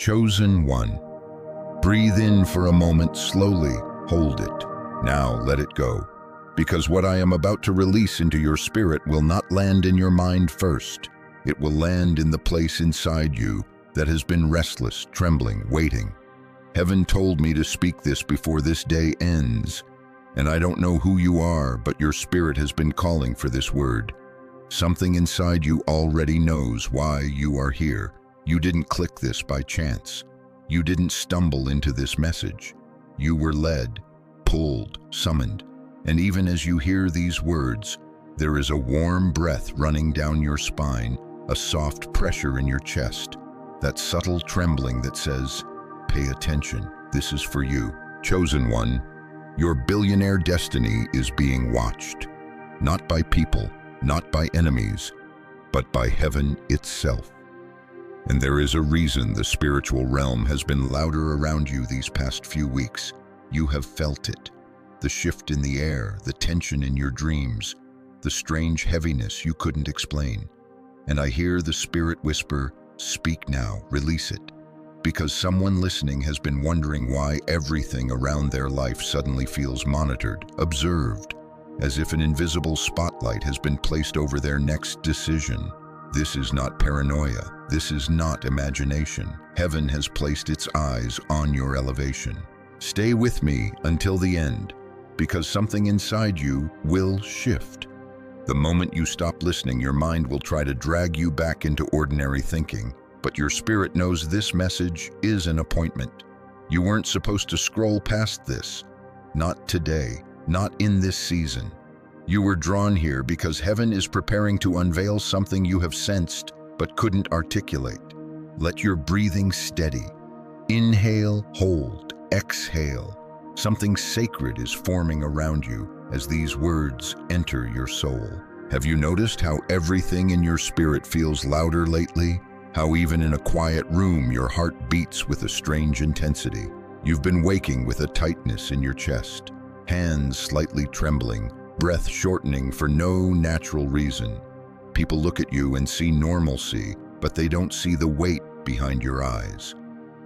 Chosen one. Breathe in for a moment slowly, hold it. Now let it go. Because what I am about to release into your spirit will not land in your mind first. It will land in the place inside you that has been restless, trembling, waiting. Heaven told me to speak this before this day ends. And I don't know who you are, but your spirit has been calling for this word. Something inside you already knows why you are here. You didn't click this by chance. You didn't stumble into this message. You were led, pulled, summoned. And even as you hear these words, there is a warm breath running down your spine, a soft pressure in your chest, that subtle trembling that says, pay attention, this is for you. Chosen one, your billionaire destiny is being watched, not by people, not by enemies, but by heaven itself. And there is a reason the spiritual realm has been louder around you these past few weeks. You have felt it. The shift in the air, the tension in your dreams, the strange heaviness you couldn't explain. And I hear the spirit whisper, speak now, release it. Because someone listening has been wondering why everything around their life suddenly feels monitored, observed, as if an invisible spotlight has been placed over their next decision. This is not paranoia. This is not imagination. Heaven has placed its eyes on your elevation. Stay with me until the end, because something inside you will shift. The moment you stop listening, your mind will try to drag you back into ordinary thinking. But your spirit knows this message is an appointment. You weren't supposed to scroll past this. Not today, not in this season. You were drawn here because heaven is preparing to unveil something you have sensed but couldn't articulate. Let your breathing steady. Inhale, hold, exhale. Something sacred is forming around you as these words enter your soul. Have you noticed how everything in your spirit feels louder lately? How even in a quiet room your heart beats with a strange intensity. You've been waking with a tightness in your chest, hands slightly trembling, breath shortening for no natural reason. People look at you and see normalcy, but they don't see the weight behind your eyes.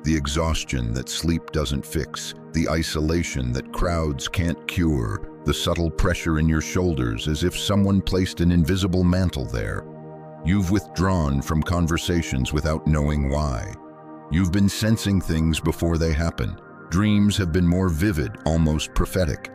The exhaustion that sleep doesn't fix, the isolation that crowds can't cure, the subtle pressure in your shoulders as if someone placed an invisible mantle there. You've withdrawn from conversations without knowing why. You've been sensing things before they happen. Dreams have been more vivid, almost prophetic.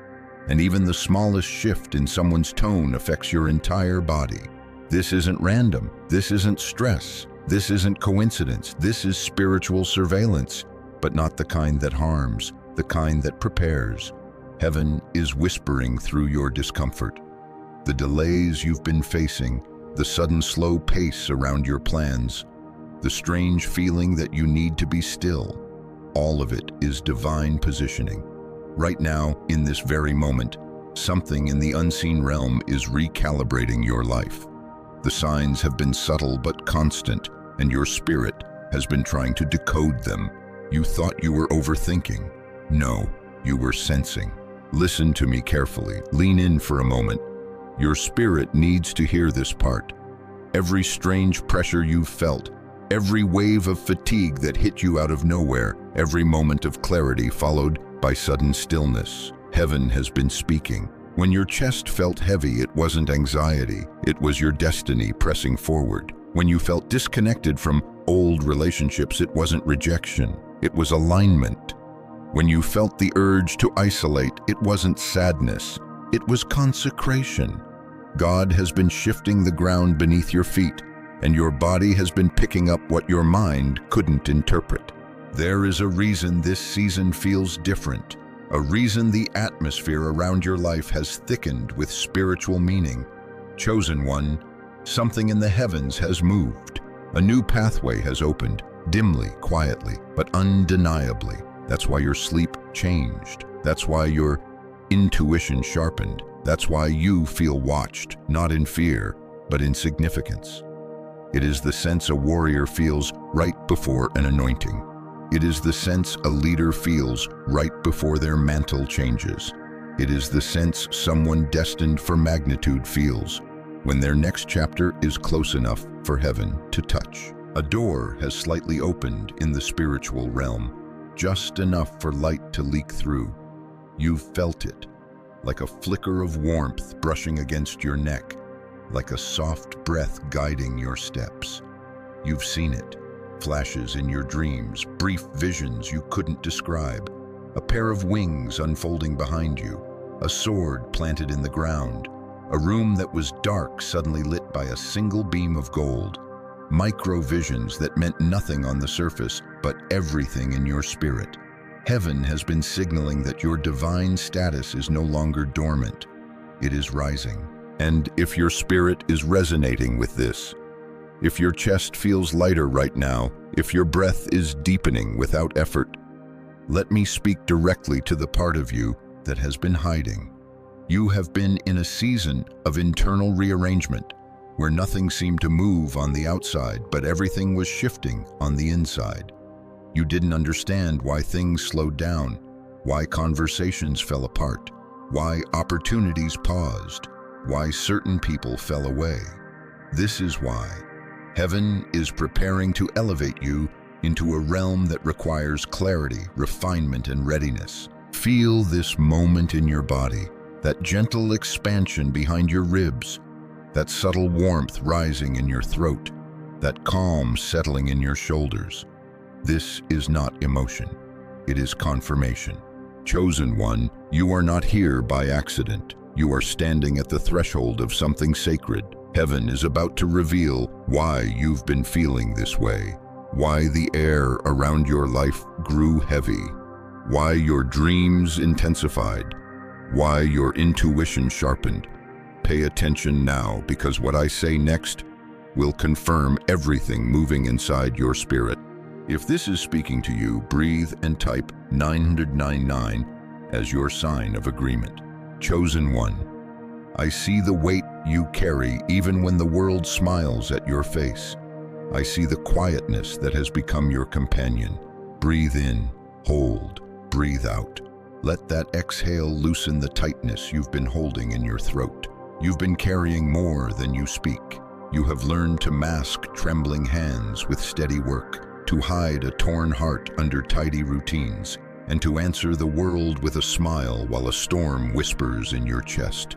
And even the smallest shift in someone's tone affects your entire body. This isn't random. This isn't stress. This isn't coincidence. This is spiritual surveillance, but not the kind that harms, the kind that prepares. Heaven is whispering through your discomfort. The delays you've been facing, the sudden slow pace around your plans, the strange feeling that you need to be still, all of it is divine positioning. Right now, in this very moment, something in the unseen realm is recalibrating your life. The signs have been subtle but constant, and your spirit has been trying to decode them. You thought you were overthinking. No, you were sensing. Listen to me carefully. Lean in for a moment. Your spirit needs to hear this part. Every strange pressure you've felt, every wave of fatigue that hit you out of nowhere, every moment of clarity followed by sudden stillness. Heaven has been speaking. When your chest felt heavy, it wasn't anxiety. It was your destiny pressing forward. When you felt disconnected from old relationships, it wasn't rejection. It was alignment. When you felt the urge to isolate, it wasn't sadness. It was consecration. God has been shifting the ground beneath your feet, and your body has been picking up what your mind couldn't interpret. There is a reason this season feels different, a reason the atmosphere around your life has thickened with spiritual meaning. Chosen one, something in the heavens has moved. A new pathway has opened, dimly, quietly, but undeniably. That's why your sleep changed. That's why your intuition sharpened. That's why you feel watched, not in fear, but in significance. It is the sense a warrior feels right before an anointing. It is the sense a leader feels right before their mantle changes. It is the sense someone destined for magnitude feels when their next chapter is close enough for heaven to touch. A door has slightly opened in the spiritual realm, just enough for light to leak through. You've felt it, like a flicker of warmth brushing against your neck, like a soft breath guiding your steps. You've seen it, flashes in your dreams, brief visions you couldn't describe, a pair of wings unfolding behind you, a sword planted in the ground, a room that was dark suddenly lit by a single beam of gold, micro-visions that meant nothing on the surface, but everything in your spirit. Heaven has been signaling that your divine status is no longer dormant, it is rising. And if your spirit is resonating with this, if your chest feels lighter right now, if your breath is deepening without effort, let me speak directly to the part of you that has been hiding. You have been in a season of internal rearrangement, where nothing seemed to move on the outside, but everything was shifting on the inside. You didn't understand why things slowed down, why conversations fell apart, why opportunities paused, why certain people fell away. This is why heaven is preparing to elevate you into a realm that requires clarity, refinement, and readiness. Feel this moment in your body, that gentle expansion behind your ribs, that subtle warmth rising in your throat, that calm settling in your shoulders. This is not emotion, it is confirmation. Chosen one, you are not here by accident. You are standing at the threshold of something sacred. Heaven is about to reveal why you've been feeling this way, why the air around your life grew heavy, why your dreams intensified, why your intuition sharpened. Pay attention now, because what I say next will confirm everything moving inside your spirit. If this is speaking to you, breathe and type 999 as your sign of agreement. Chosen one, I see the weight you carry even when the world smiles at your face. I see the quietness that has become your companion. Breathe in, hold, breathe out. Let that exhale loosen the tightness you've been holding in your throat. You've been carrying more than you speak. You have learned to mask trembling hands with steady work, to hide a torn heart under tidy routines, and to answer the world with a smile while a storm whispers in your chest.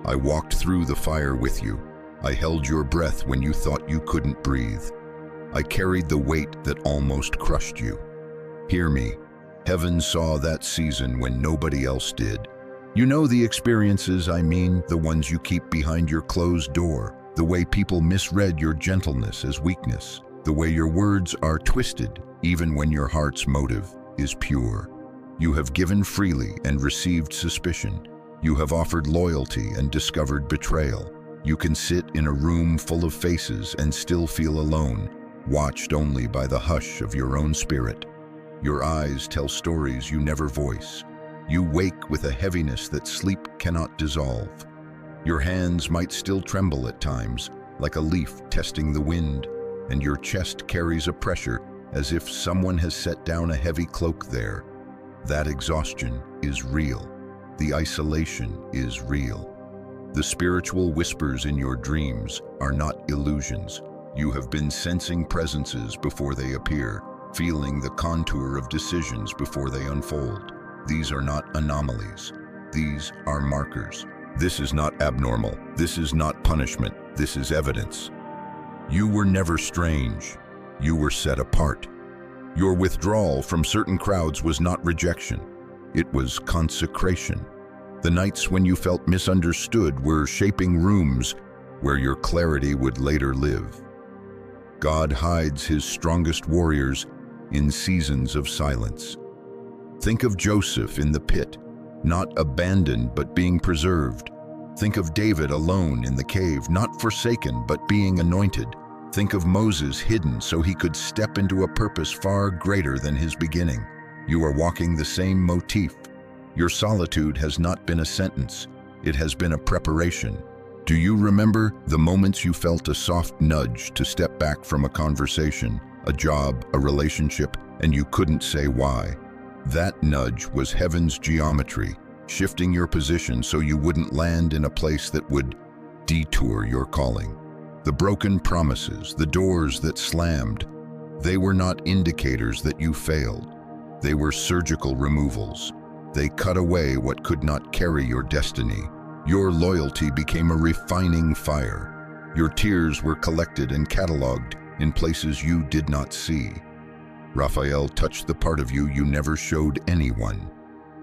I walked through the fire with you. I held your breath when you thought you couldn't breathe. I carried the weight that almost crushed you. Hear me. Heaven saw that season when nobody else did. You know the experiences I mean, the ones you keep behind your closed door, the way people misread your gentleness as weakness, the way your words are twisted even when your heart's motive is pure. You have given freely and received suspicion. You have offered loyalty and discovered betrayal. You can sit in a room full of faces and still feel alone, watched only by the hush of your own spirit. Your eyes tell stories you never voice. You wake with a heaviness that sleep cannot dissolve. Your hands might still tremble at times, like a leaf testing the wind, and your chest carries a pressure as if someone has set down a heavy cloak there. That exhaustion is real. The isolation is real. The spiritual whispers in your dreams are not illusions. You have been sensing presences before they appear, feeling the contour of decisions before they unfold. These are not anomalies. These are markers. This is not abnormal. This is not punishment. This is evidence. You were never strange. You were set apart. Your withdrawal from certain crowds was not rejection. It was consecration. The nights when you felt misunderstood were shaping rooms where your clarity would later live. God hides his strongest warriors in seasons of silence. Think of Joseph in the pit, not abandoned but being preserved. Think of David alone in the cave, not forsaken but being anointed. Think of Moses hidden so he could step into a purpose far greater than his beginning. You are walking the same motif. Your solitude has not been a sentence, it has been a preparation. Do you remember the moments you felt a soft nudge to step back from a conversation, a job, a relationship, and you couldn't say why? That nudge was heaven's geometry, shifting your position so you wouldn't land in a place that would detour your calling. The broken promises, the doors that slammed, they were not indicators that you failed. They were surgical removals. They cut away what could not carry your destiny. Your loyalty became a refining fire. Your tears were collected and cataloged in places you did not see. Raphael touched the part of you you never showed anyone.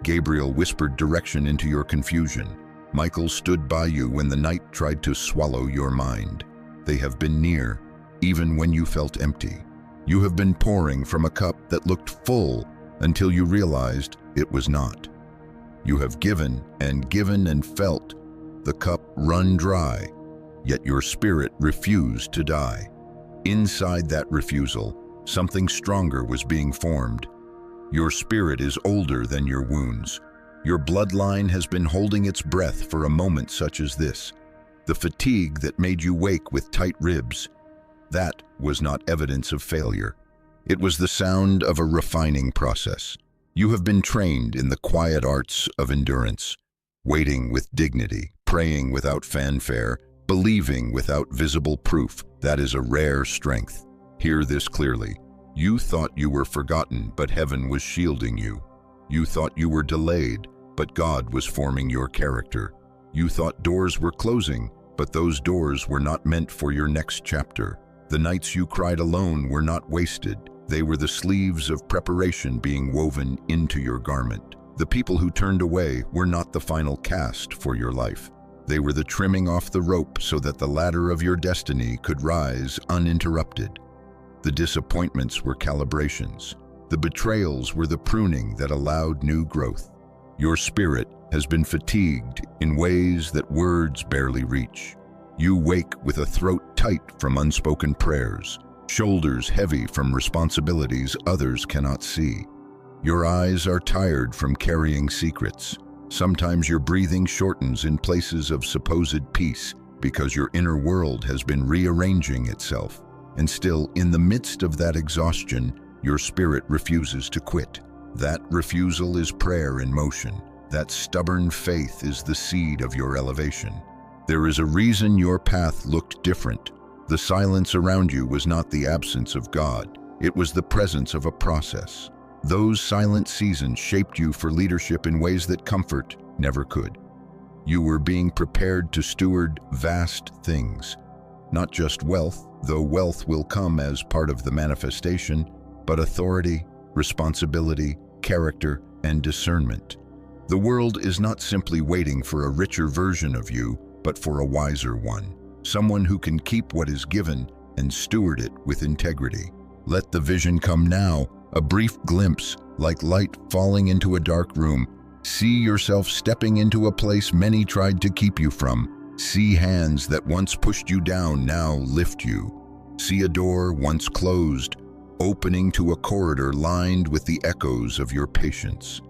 Gabriel whispered direction into your confusion. Michael stood by you when the night tried to swallow your mind. They have been near, even when you felt empty. You have been pouring from a cup that looked full until you realized it was not. You have given and felt the cup run dry, yet your spirit refused to die. Inside that refusal, something stronger was being formed. Your spirit is older than your wounds. Your bloodline has been holding its breath for a moment such as this. The fatigue that made you wake with tight ribs, that was not evidence of failure. It was the sound of a refining process. You have been trained in the quiet arts of endurance, waiting with dignity, praying without fanfare, believing without visible proof. That is a rare strength. Hear this clearly. You thought you were forgotten, but heaven was shielding you. You thought you were delayed, but God was forming your character. You thought doors were closing, but those doors were not meant for your next chapter. The nights you cried alone were not wasted. They were the sleeves of preparation being woven into your garment. The people who turned away were not the final cast for your life. They were the trimming off the rope so that the ladder of your destiny could rise uninterrupted. The disappointments were calibrations. The betrayals were the pruning that allowed new growth. Your spirit has been fatigued in ways that words barely reach. You wake with a throat tight from unspoken prayers, shoulders heavy from responsibilities others cannot see. Your eyes are tired from carrying secrets. Sometimes your breathing shortens in places of supposed peace because your inner world has been rearranging itself. And still, in the midst of that exhaustion, your spirit refuses to quit. That refusal is prayer in motion. That stubborn faith is the seed of your elevation. There is a reason your path looked different. The silence around you was not the absence of God. It was the presence of a process. Those silent seasons shaped you for leadership in ways that comfort never could. You were being prepared to steward vast things. Not just wealth, though wealth will come as part of the manifestation, but authority, responsibility, character, and discernment. The world is not simply waiting for a richer version of you, but for a wiser one. Someone who can keep what is given and steward it with integrity. Let the vision come now, a brief glimpse, like light falling into a dark room. See yourself stepping into a place many tried to keep you from. See hands that once pushed you down now lift you. See a door once closed, opening to a corridor lined with the echoes of your patience.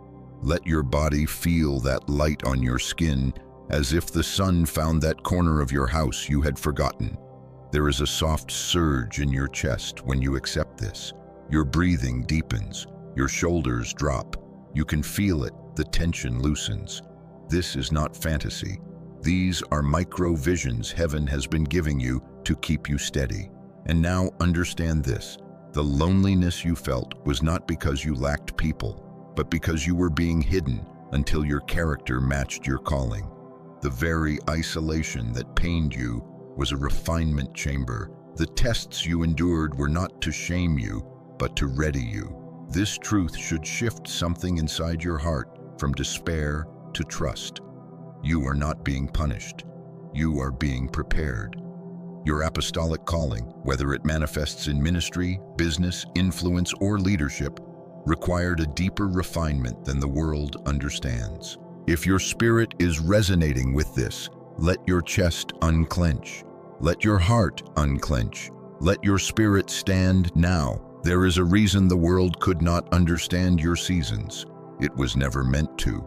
Let your body feel that light on your skin, as if the sun found that corner of your house you had forgotten. There is a soft surge in your chest when you accept this. Your breathing deepens, your shoulders drop. You can feel it, the tension loosens. This is not fantasy. These are micro visions heaven has been giving you to keep you steady. And now understand this. The loneliness you felt was not because you lacked people, but because you were being hidden until your character matched your calling. The very isolation that pained you was a refinement chamber. The tests you endured were not to shame you, but to ready you. This truth should shift something inside your heart from despair to trust. You are not being punished. You are being prepared. Your apostolic calling, whether it manifests in ministry, business, influence, or leadership, required a deeper refinement than the world understands. If your spirit is resonating with this, let your chest unclench. Let your heart unclench. Let your spirit stand now. There is a reason the world could not understand your seasons. It was never meant to.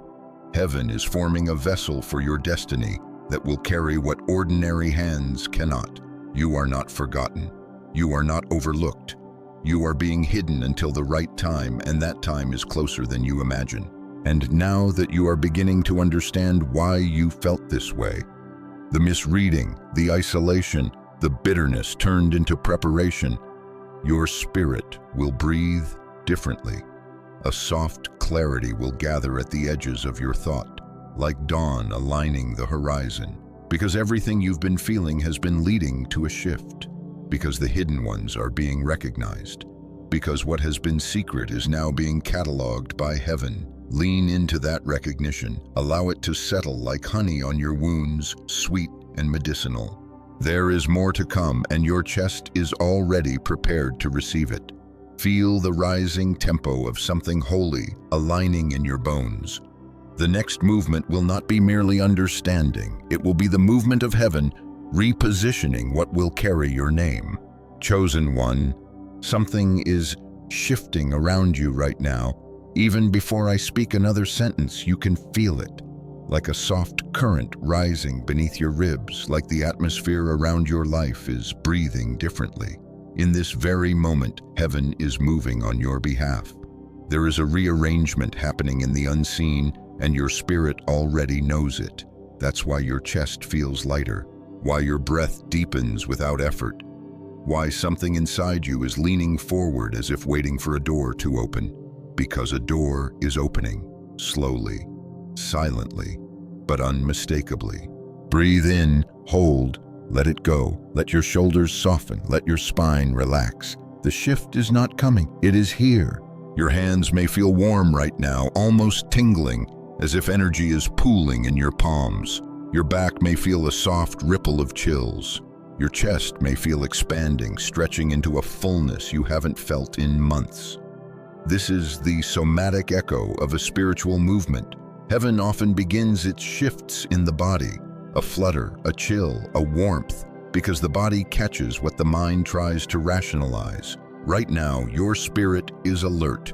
Heaven is forming a vessel for your destiny that will carry what ordinary hands cannot. You are not forgotten. You are not overlooked. You are being hidden until the right time, and that time is closer than you imagine. And now that you are beginning to understand why you felt this way, the misreading, the isolation, the bitterness turned into preparation. Your spirit will breathe differently. A soft clarity will gather at the edges of your thought, like dawn aligning the horizon, because everything you've been feeling has been leading to a shift, because the hidden ones are being recognized, because what has been secret is now being cataloged by heaven. Lean into that recognition. Allow it to settle like honey on your wounds, sweet and medicinal. There is more to come, and your chest is already prepared to receive it. Feel the rising tempo of something holy aligning in your bones. The next movement will not be merely understanding. It will be the movement of heaven, repositioning what will carry your name. Chosen one, something is shifting around you right now. Even before I speak another sentence, you can feel it, like a soft current rising beneath your ribs, like the atmosphere around your life is breathing differently. In this very moment, heaven is moving on your behalf. There is a rearrangement happening in the unseen, and your spirit already knows it. That's why your chest feels lighter, why your breath deepens without effort, why something inside you is leaning forward as if waiting for a door to open. Because a door is opening, slowly, silently, but unmistakably. Breathe in, hold, let it go. Let your shoulders soften, let your spine relax. The shift is not coming, it is here. Your hands may feel warm right now, almost tingling, as if energy is pooling in your palms. Your back may feel a soft ripple of chills. Your chest may feel expanding, stretching into a fullness you haven't felt in months. This is the somatic echo of a spiritual movement. Heaven often begins its shifts in the body, a flutter, a chill, a warmth, because the body catches what the mind tries to rationalize. Right now, your spirit is alert,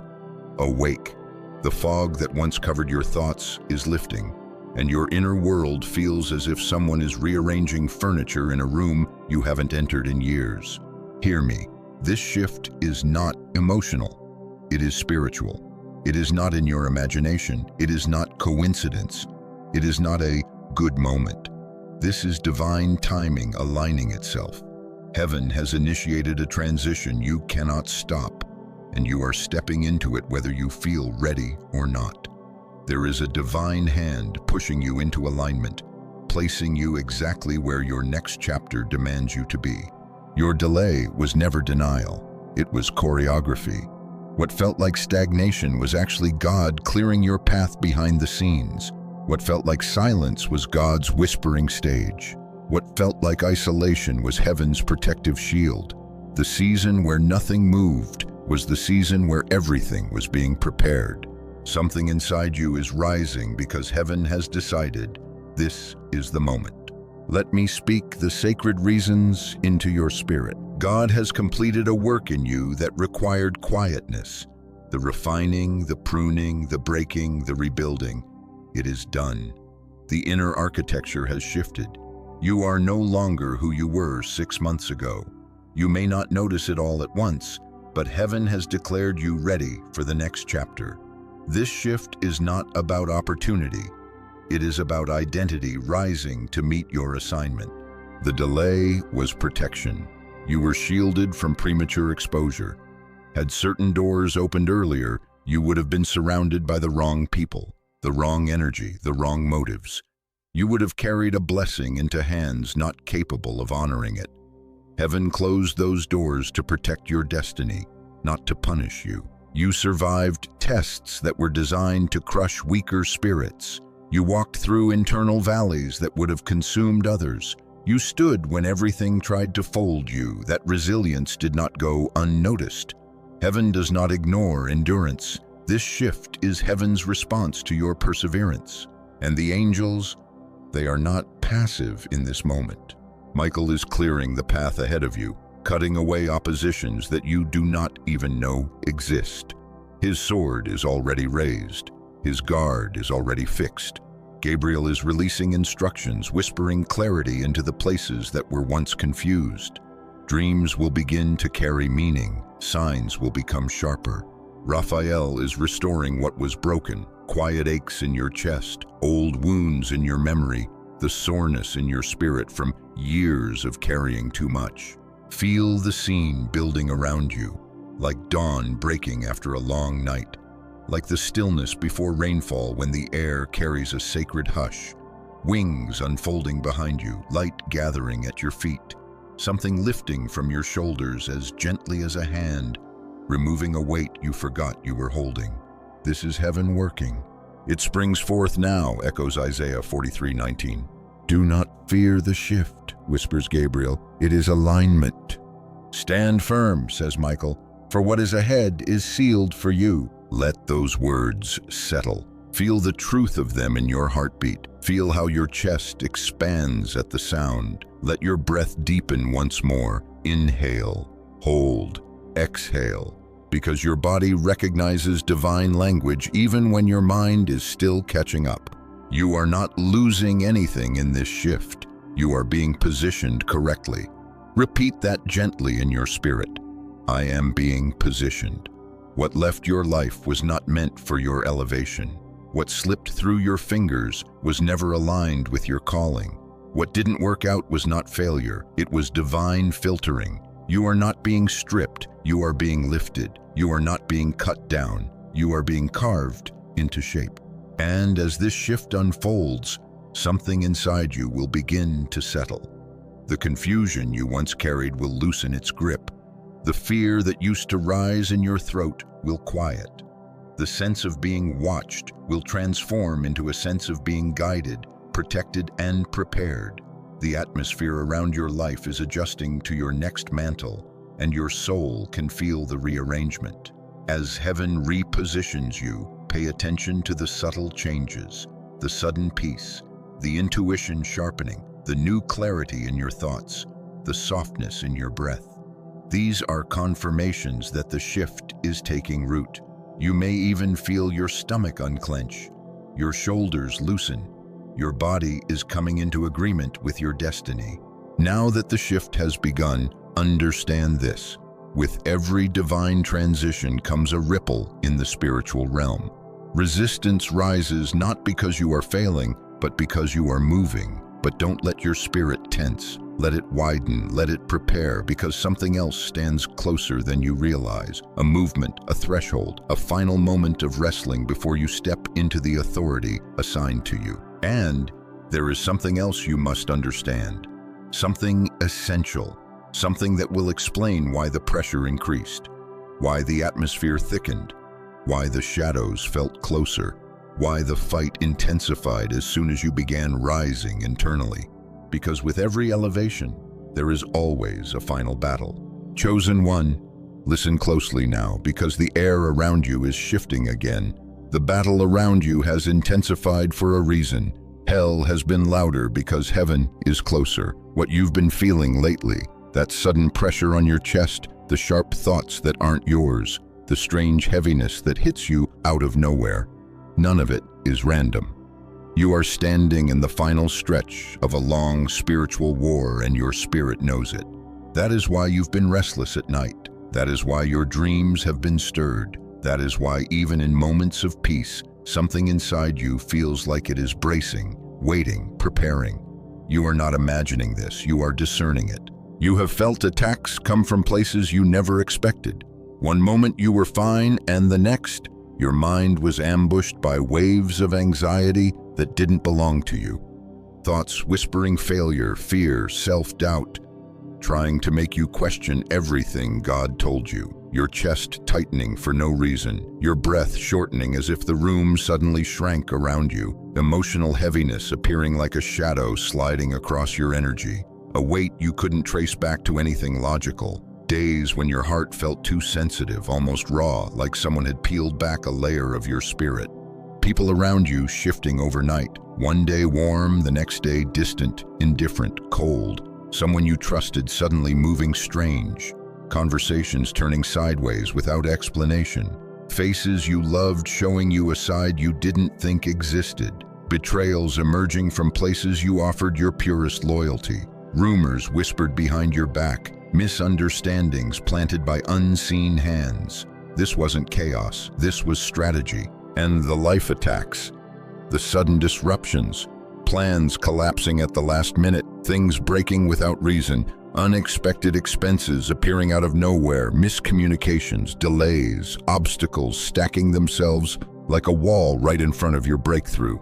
awake. The fog that once covered your thoughts is lifting, and your inner world feels as if someone is rearranging furniture in a room you haven't entered in years. Hear me, this shift is not emotional. It is spiritual. It is not in your imagination. It is not coincidence. It is not a good moment. This is divine timing aligning itself. Heaven has initiated a transition you cannot stop, and you are stepping into it whether you feel ready or not. There is a divine hand pushing you into alignment, placing you exactly where your next chapter demands you to be. Your delay was never denial. It was choreography. What felt like stagnation was actually God clearing your path behind the scenes. What felt like silence was God's whispering stage. What felt like isolation was heaven's protective shield. The season where nothing moved was the season where everything was being prepared. Something inside you is rising because heaven has decided this is the moment. Let me speak the sacred reasons into your spirit. God has completed a work in you that required quietness. The refining, the pruning, the breaking, the rebuilding. It is done. The inner architecture has shifted. You are no longer who you were 6 months ago. You may not notice it all at once, but heaven has declared you ready for the next chapter. This shift is not about opportunity. It is about identity rising to meet your assignment. The delay was protection. You were shielded from premature exposure. Had certain doors opened earlier, you would have been surrounded by the wrong people, the wrong energy, the wrong motives. You would have carried a blessing into hands not capable of honoring it. Heaven closed those doors to protect your destiny, not to punish you. You survived tests that were designed to crush weaker spirits. You walked through internal valleys that would have consumed others. You stood when everything tried to fold you. That resilience did not go unnoticed. Heaven does not ignore endurance. This shift is heaven's response to your perseverance. And the angels, they are not passive in this moment. Michael is clearing the path ahead of you, cutting away oppositions that you do not even know exist. His sword is already raised. His guard is already fixed. Gabriel is releasing instructions, whispering clarity into the places that were once confused. Dreams will begin to carry meaning. Signs will become sharper. Raphael is restoring what was broken. Quiet aches in your chest, old wounds in your memory. the soreness in your spirit from years of carrying too much. Feel the scene building around you, like dawn breaking after a long night, like the stillness before rainfall when the air carries a sacred hush. Wings unfolding behind you, light gathering at your feet, something lifting from your shoulders as gently as a hand, removing a weight you forgot you were holding. This is heaven working. It springs forth now, echoes Isaiah 43:19. Do not fear the shift, whispers Gabriel. It is alignment. Stand firm, says Michael, for what is ahead is sealed for you. Let those words settle. Feel the truth of them in your heartbeat. Feel how your chest expands at the sound. Let your breath deepen once more. Inhale, hold, exhale, because your body recognizes divine language even when your mind is still catching up. You are not losing anything in this shift. You are being positioned correctly. Repeat that gently in your spirit. I am being positioned. What left your life was not meant for your elevation. What slipped through your fingers was never aligned with your calling. What didn't work out was not failure. It was divine filtering. You are not being stripped. You are being lifted. You are not being cut down. You are being carved into shape. And as this shift unfolds, something inside you will begin to settle. The confusion you once carried will loosen its grip. The fear that used to rise in your throat will quiet. The sense of being watched will transform into a sense of being guided, protected, and prepared. The atmosphere around your life is adjusting to your next mantle, and your soul can feel the rearrangement. As heaven repositions you, pay attention to the subtle changes, the sudden peace, the intuition sharpening, the new clarity in your thoughts, the softness in your breath. These are confirmations that the shift is taking root. You may even feel your stomach unclench, your shoulders loosen. Your body is coming into agreement with your destiny. Now that the shift has begun, understand this. With every divine transition comes a ripple in the spiritual realm. Resistance rises not because you are failing, but because you are moving. But don't let your spirit tense. Let it widen, let it prepare, because something else stands closer than you realize. A movement, a threshold, a final moment of wrestling before you step into the authority assigned to you. And there is something else you must understand. Something essential. Something that will explain why the pressure increased, why the atmosphere thickened, why the shadows felt closer, why the fight intensified as soon as you began rising internally. Because with every elevation, there is always a final battle. Chosen one, listen closely now, because the air around you is shifting again. The battle around you has intensified for a reason. Hell has been louder because heaven is closer. What you've been feeling lately, that sudden pressure on your chest, the sharp thoughts that aren't yours, the strange heaviness that hits you out of nowhere, none of it is random. You are standing in the final stretch of a long spiritual war, and your spirit knows it. That is why you've been restless at night. That is why your dreams have been stirred. That is why even in moments of peace, something inside you feels like it is bracing, waiting, preparing. You are not imagining this, you are discerning it. You have felt attacks come from places you never expected. One moment you were fine, and the next, your mind was ambushed by waves of anxiety that didn't belong to you. Thoughts whispering failure, fear, self-doubt, trying to make you question everything God told you. Your chest tightening for no reason, your breath shortening as if the room suddenly shrank around you, emotional heaviness appearing like a shadow sliding across your energy, a weight you couldn't trace back to anything logical. Days when your heart felt too sensitive, almost raw, like someone had peeled back a layer of your spirit. People around you shifting overnight, one day warm, the next day distant, indifferent, cold. Someone you trusted suddenly moving strange. Conversations turning sideways without explanation. Faces you loved showing you a side you didn't think existed. Betrayals emerging from places you offered your purest loyalty. Rumors whispered behind your back. Misunderstandings planted by unseen hands. This wasn't chaos, this was strategy. And the life attacks, the sudden disruptions, plans collapsing at the last minute, things breaking without reason, unexpected expenses appearing out of nowhere, miscommunications, delays, obstacles stacking themselves like a wall right in front of your breakthrough.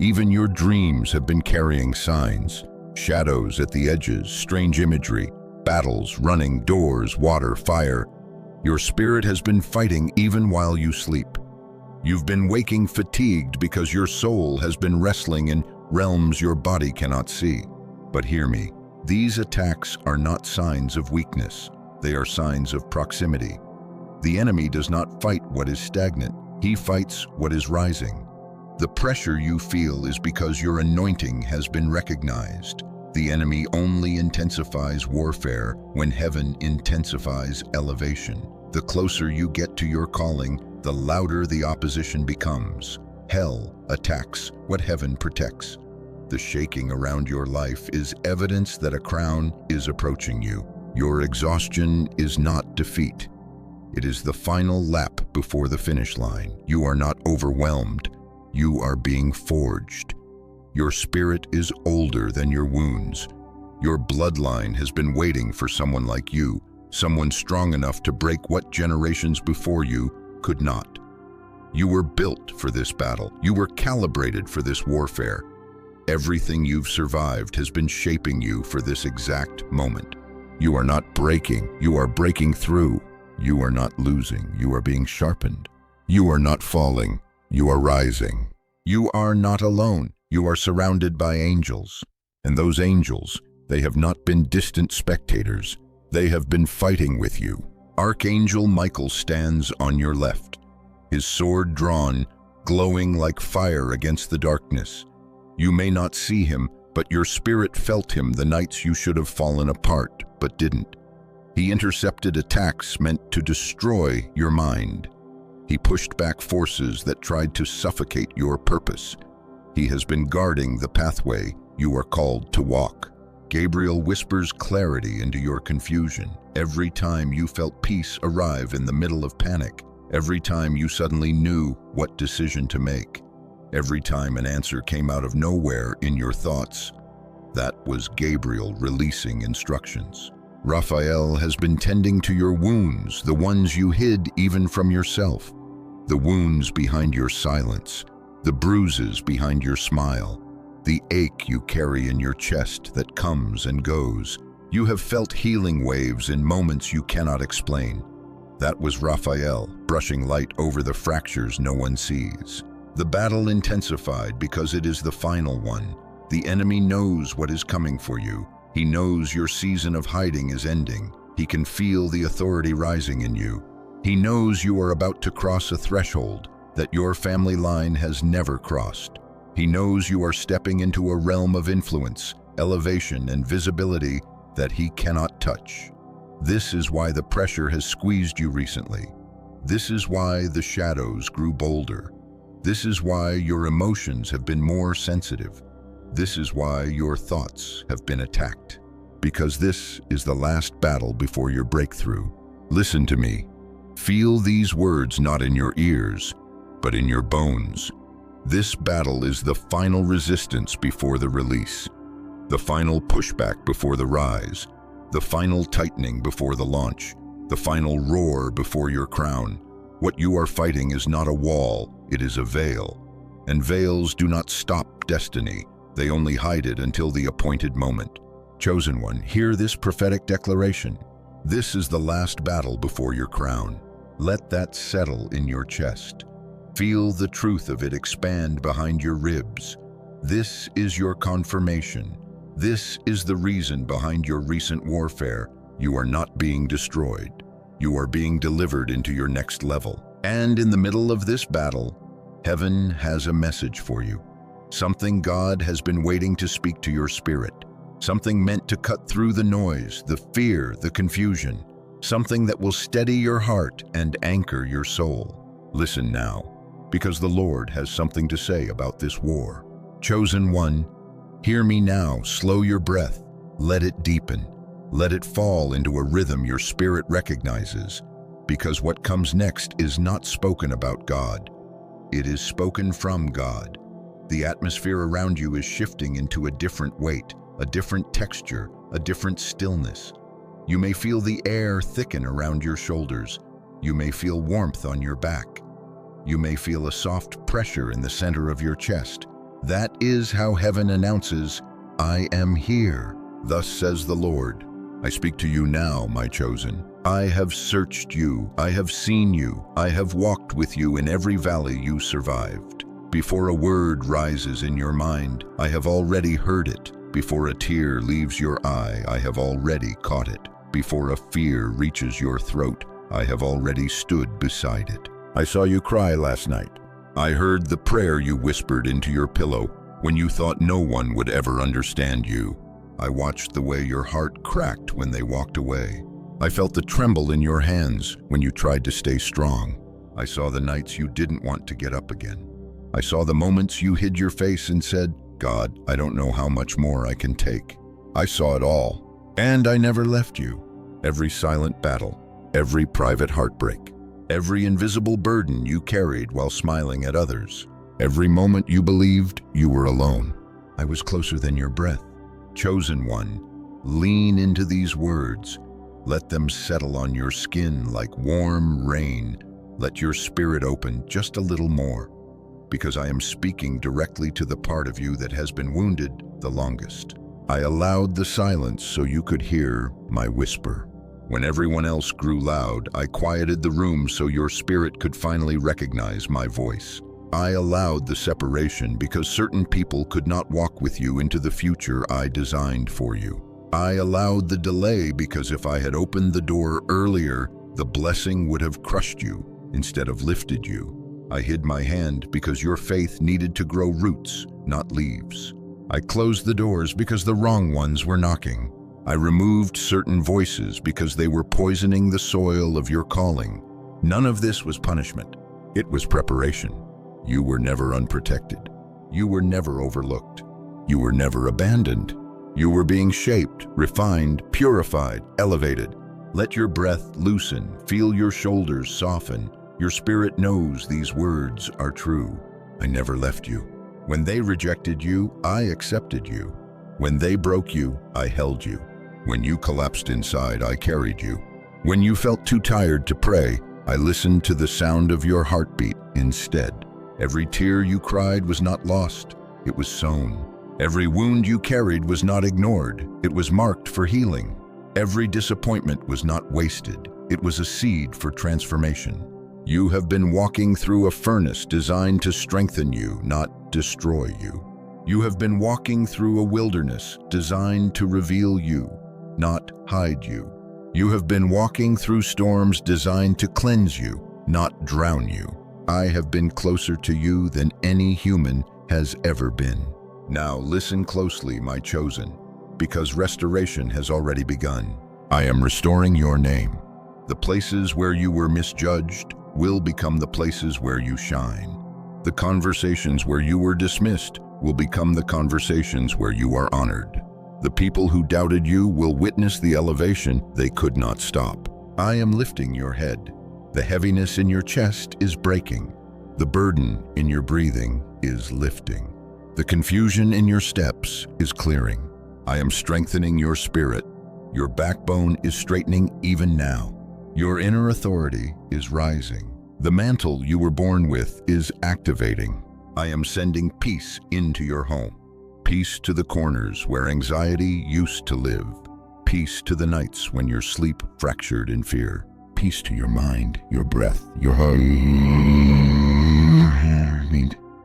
Even your dreams have been carrying signs, shadows at the edges, strange imagery, battles, running, doors, water, fire. Your spirit has been fighting even while you sleep. You've been waking fatigued because your soul has been wrestling in realms your body cannot see. But hear me, these attacks are not signs of weakness. They are signs of proximity. The enemy does not fight what is stagnant. He fights what is rising. The pressure you feel is because your anointing has been recognized. The enemy only intensifies warfare when heaven intensifies elevation. The closer you get to your calling, the louder the opposition becomes. Hell attacks what heaven protects. The shaking around your life is evidence that a crown is approaching you. Your exhaustion is not defeat. It is the final lap before the finish line. You are not overwhelmed. You are being forged. Your spirit is older than your wounds. Your bloodline has been waiting for someone like you, someone strong enough to break what generations before you could not. You were built for this battle. You were calibrated for this warfare. Everything you've survived has been shaping you for this exact moment. You are not breaking. You are breaking through. You are not losing. You are being sharpened. You are not falling. You are rising. You are not alone. You are surrounded by angels. And those angels, they have not been distant spectators. They have been fighting with you. Archangel Michael stands on your left, his sword drawn, glowing like fire against the darkness. You may not see him, but your spirit felt him the nights you should have fallen apart, but didn't. He intercepted attacks meant to destroy your mind. He pushed back forces that tried to suffocate your purpose. He has been guarding the pathway you are called to walk. Gabriel whispers clarity into your confusion. Every time you felt peace arrive in the middle of panic, every time you suddenly knew what decision to make, every time an answer came out of nowhere in your thoughts, that was Gabriel releasing instructions. Raphael has been tending to your wounds, the ones you hid even from yourself, the wounds behind your silence, the bruises behind your smile, the ache you carry in your chest that comes and goes. You have felt healing waves in moments you cannot explain. That was Raphael, brushing light over the fractures no one sees. The battle intensified because it is the final one. The enemy knows what is coming for you. He knows your season of hiding is ending. He can feel the authority rising in you. He knows you are about to cross a threshold that your family line has never crossed. He knows you are stepping into a realm of influence, elevation, and visibility that he cannot touch. This is why the pressure has squeezed you recently. This is why the shadows grew bolder. This is why your emotions have been more sensitive. This is why your thoughts have been attacked. Because this is the last battle before your breakthrough. Listen to me. Feel these words not in your ears, but in your bones. This battle is the final resistance before the release, the final pushback before the rise, the final tightening before the launch, the final roar before your crown. What you are fighting is not a wall, it is a veil. And veils do not stop destiny, they only hide it until the appointed moment. Chosen one, hear this prophetic declaration. This is the last battle before your crown. Let that settle in your chest. Feel the truth of it expand behind your ribs. This is your confirmation. This is the reason behind your recent warfare. You are not being destroyed. You are being delivered into your next level. And in the middle of this battle, heaven has a message for you. Something God has been waiting to speak to your spirit. Something meant to cut through the noise, the fear, the confusion. Something that will steady your heart and anchor your soul. Listen now, because the Lord has something to say about this war. Chosen one, hear me now, slow your breath, let it deepen. Let it fall into a rhythm your spirit recognizes, because what comes next is not spoken about God. It is spoken from God. The atmosphere around you is shifting into a different weight, a different texture, a different stillness. You may feel the air thicken around your shoulders. You may feel warmth on your back. You may feel a soft pressure in the center of your chest. That is how heaven announces, "I am here, thus says the Lord." I speak to you now, my chosen. I have searched you, I have seen you, I have walked with you in every valley you survived. Before a word rises in your mind, I have already heard it. Before a tear leaves your eye, I have already caught it. Before a fear reaches your throat, I have already stood beside it. I saw you cry last night. I heard the prayer you whispered into your pillow when you thought no one would ever understand you. I watched the way your heart cracked when they walked away. I felt the tremble in your hands when you tried to stay strong. I saw the nights you didn't want to get up again. I saw the moments you hid your face and said, "God, I don't know how much more I can take." I saw it all, and I never left you. Every silent battle, every private heartbreak, every invisible burden you carried while smiling at others, every moment you believed you were alone. I was closer than your breath. Chosen one, lean into these words. Let them settle on your skin like warm rain. Let your spirit open just a little more, because I am speaking directly to the part of you that has been wounded the longest. I allowed the silence so you could hear my whisper. When everyone else grew loud, I quieted the room so your spirit could finally recognize my voice. I allowed the separation because certain people could not walk with you into the future I designed for you. I allowed the delay because if I had opened the door earlier, the blessing would have crushed you instead of lifted you. I hid my hand because your faith needed to grow roots, not leaves. I closed the doors because the wrong ones were knocking. I removed certain voices because they were poisoning the soil of your calling. None of this was punishment. It was preparation. You were never unprotected. You were never overlooked. You were never abandoned. You were being shaped, refined, purified, elevated. Let your breath loosen, feel your shoulders soften. Your spirit knows these words are true. I never left you. When they rejected you, I accepted you. When they broke you, I held you. When you collapsed inside, I carried you. When you felt too tired to pray, I listened to the sound of your heartbeat instead. Every tear you cried was not lost, it was sown. Every wound you carried was not ignored, it was marked for healing. Every disappointment was not wasted, it was a seed for transformation. You have been walking through a furnace designed to strengthen you, not destroy you. You have been walking through a wilderness designed to reveal you, not hide you. You have been walking through storms designed to cleanse you, not drown you. I have been closer to you than any human has ever been. Now listen closely, my chosen, because restoration has already begun. I am restoring your name. The places where you were misjudged will become the places where you shine. The conversations where you were dismissed will become the conversations where you are honored. The people who doubted you will witness the elevation they could not stop. I am lifting your head. The heaviness in your chest is breaking. The burden in your breathing is lifting. The confusion in your steps is clearing. I am strengthening your spirit. Your backbone is straightening even now. Your inner authority is rising. The mantle you were born with is activating. I am sending peace into your home. Peace to the corners where anxiety used to live. Peace to the nights when your sleep fractured in fear. Peace to your mind, your breath, your heart.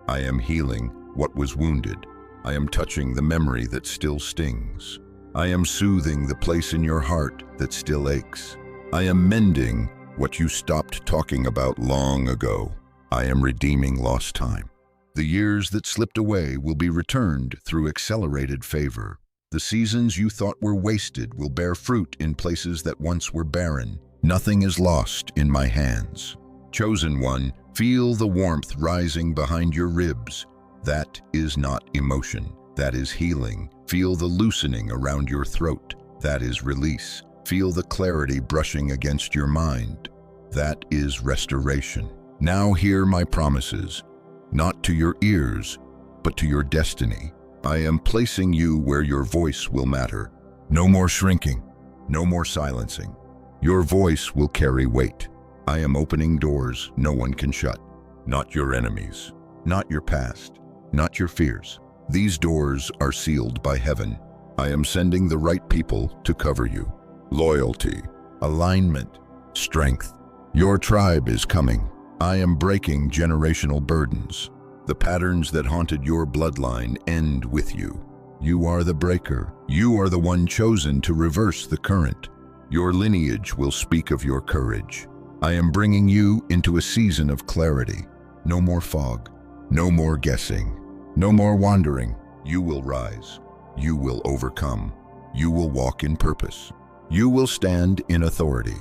I am healing what was wounded. I am touching the memory that still stings. I am soothing the place in your heart that still aches. I am mending what you stopped talking about long ago. I am redeeming lost time. The years that slipped away will be returned through accelerated favor. The seasons you thought were wasted will bear fruit in places that once were barren. Nothing is lost in my hands. Chosen one, feel the warmth rising behind your ribs. That is not emotion. That is healing. Feel the loosening around your throat. That is release. Feel the clarity brushing against your mind. That is restoration. Now hear my promises, not to your ears, but to your destiny. I am placing you where your voice will matter. No more shrinking, no more silencing. Your voice will carry weight. I am opening doors no one can shut. Not your enemies, not your past, not your fears. These doors are sealed by heaven. I am sending the right people to cover you. Loyalty, alignment, strength. Your tribe is coming. I am breaking generational burdens. The patterns that haunted your bloodline end with you. You are the breaker. You are the one chosen to reverse the current. Your lineage will speak of your courage. I am bringing you into a season of clarity. No more fog, no more guessing, no more wandering. You will rise. You will overcome. You will walk in purpose. You will stand in authority.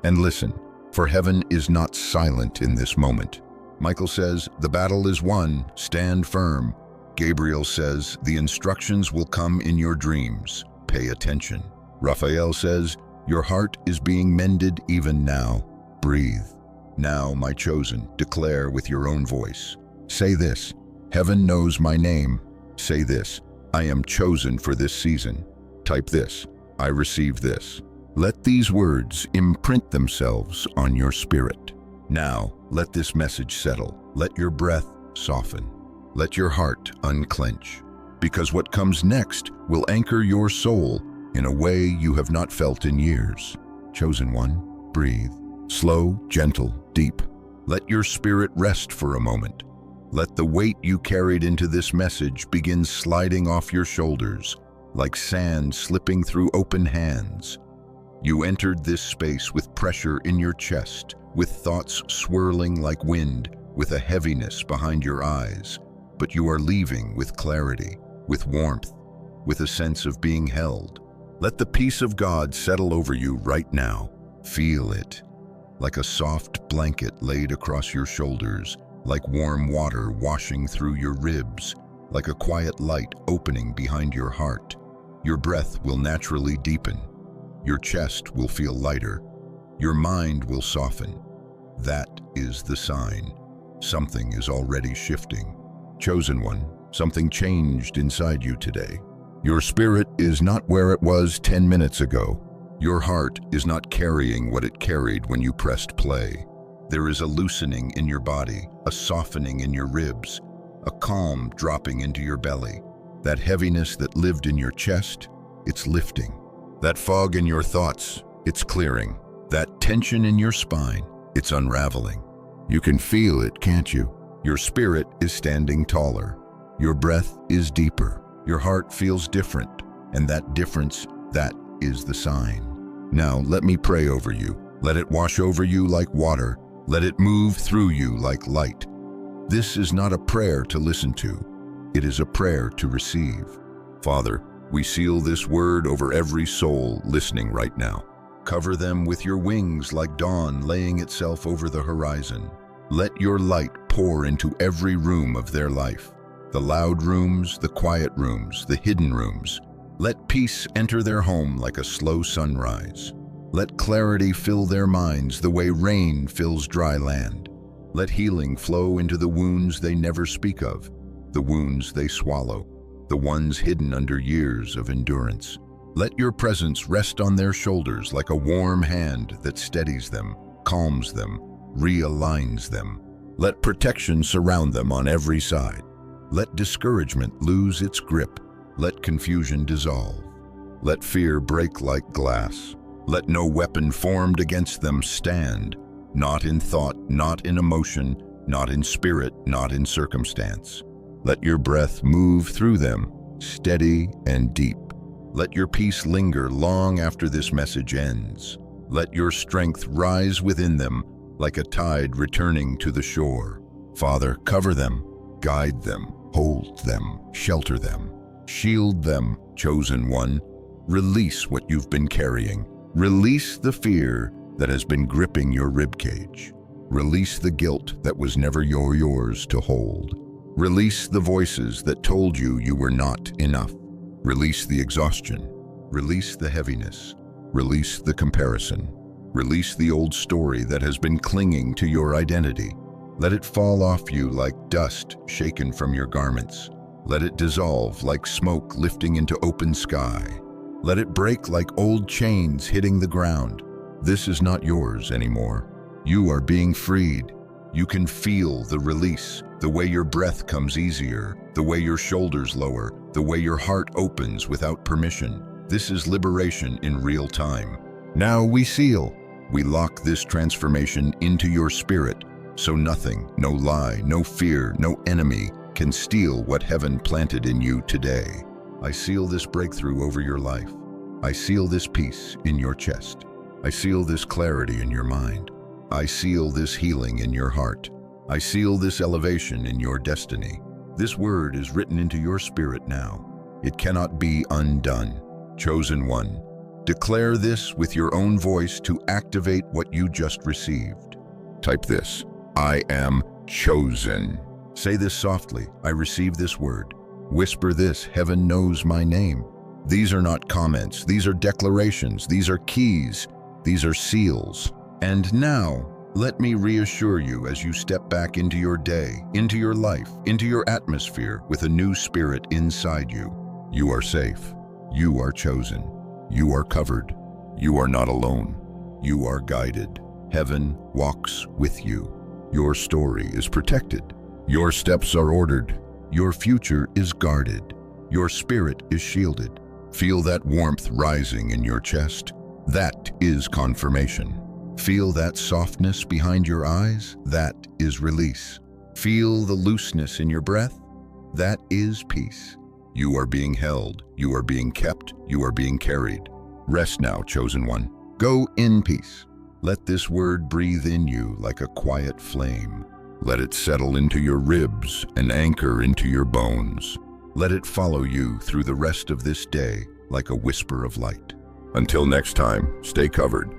And listen, for heaven is not silent in this moment. Michael says, the battle is won, stand firm. Gabriel says, the instructions will come in your dreams, pay attention. Raphael says, your heart is being mended even now, breathe. Now, my chosen, declare with your own voice. Say this, heaven knows my name. Say this, I am chosen for this season. Type this, I receive this. Let these words imprint themselves on your spirit. Now, let this message settle. Let your breath soften. Let your heart unclench. Because what comes next will anchor your soul in a way you have not felt in years. Chosen one, breathe. Slow, gentle, deep. Let your spirit rest for a moment. Let the weight you carried into this message begin sliding off your shoulders, like sand slipping through open hands. You entered this space with pressure in your chest, with thoughts swirling like wind, with a heaviness behind your eyes. But you are leaving with clarity, with warmth, with a sense of being held. Let the peace of God settle over you right now. Feel it, like a soft blanket laid across your shoulders, like warm water washing through your ribs, like a quiet light opening behind your heart. Your breath will naturally deepen. Your chest will feel lighter. Your mind will soften. That is the sign. Something is already shifting. Chosen one, something changed inside you today. Your spirit is not where it was 10 minutes ago. Your heart is not carrying what it carried when you pressed play. There is a loosening in your body, a softening in your ribs, a calm dropping into your belly. That heaviness that lived in your chest, it's lifting. That fog in your thoughts, it's clearing. That tension in your spine, it's unraveling. You can feel it, can't you? Your spirit is standing taller. Your breath is deeper. Your heart feels different. And that difference, that is the sign. Now, let me pray over you. Let it wash over you like water. Let it move through you like light. This is not a prayer to listen to. It is a prayer to receive. Father, we seal this word over every soul listening right now. Cover them with your wings like dawn laying itself over the horizon. Let your light pour into every room of their life. The loud rooms, the quiet rooms, the hidden rooms. Let peace enter their home like a slow sunrise. Let clarity fill their minds the way rain fills dry land. Let healing flow into the wounds they never speak of, the wounds they swallow, the ones hidden under years of endurance. Let your presence rest on their shoulders like a warm hand that steadies them, calms them, realigns them. Let protection surround them on every side. Let discouragement lose its grip. Let confusion dissolve. Let fear break like glass. Let no weapon formed against them stand, not in thought, not in emotion, not in spirit, not in circumstance. Let your breath move through them, steady and deep. Let your peace linger long after this message ends. Let your strength rise within them like a tide returning to the shore. Father, cover them, guide them, hold them, shelter them, shield them, chosen one. Release what you've been carrying. Release the fear that has been gripping your ribcage. Release the guilt that was never yours to hold. Release the voices that told you you were not enough. Release the exhaustion. Release the heaviness. Release the comparison. Release the old story that has been clinging to your identity. Let it fall off you like dust shaken from your garments. Let it dissolve like smoke lifting into open sky. Let it break like old chains hitting the ground. This is not yours anymore. You are being freed. You can feel the release, the way your breath comes easier, the way your shoulders lower, the way your heart opens without permission. This is liberation in real time. Now we seal. We lock this transformation into your spirit, so nothing, no lie, no fear, no enemy can steal what heaven planted in you today. I seal this breakthrough over your life. I seal this peace in your chest. I seal this clarity in your mind. I seal this healing in your heart. I seal this elevation in your destiny. This word is written into your spirit now. It cannot be undone. Chosen one, declare this with your own voice to activate what you just received. Type this: I am chosen. Say this softly: I receive this word. Whisper this: heaven knows my name. These are not comments, these are declarations, these are keys, these are seals. And now, let me reassure you as you step back into your day, into your life, into your atmosphere with a new spirit inside you. You are safe. You are chosen. You are covered. You are not alone. You are guided. Heaven walks with you. Your story is protected. Your steps are ordered. Your future is guarded. Your spirit is shielded. Feel that warmth rising in your chest. That is confirmation. Feel that softness behind your eyes. That is release. Feel the looseness in your breath. That is peace. You are being held. You are being kept. You are being carried. Rest now, chosen one. Go in peace. Let this word breathe in you like a quiet flame. Let it settle into your ribs and anchor into your bones. Let it follow you through the rest of this day like a whisper of light. Until next time, stay covered.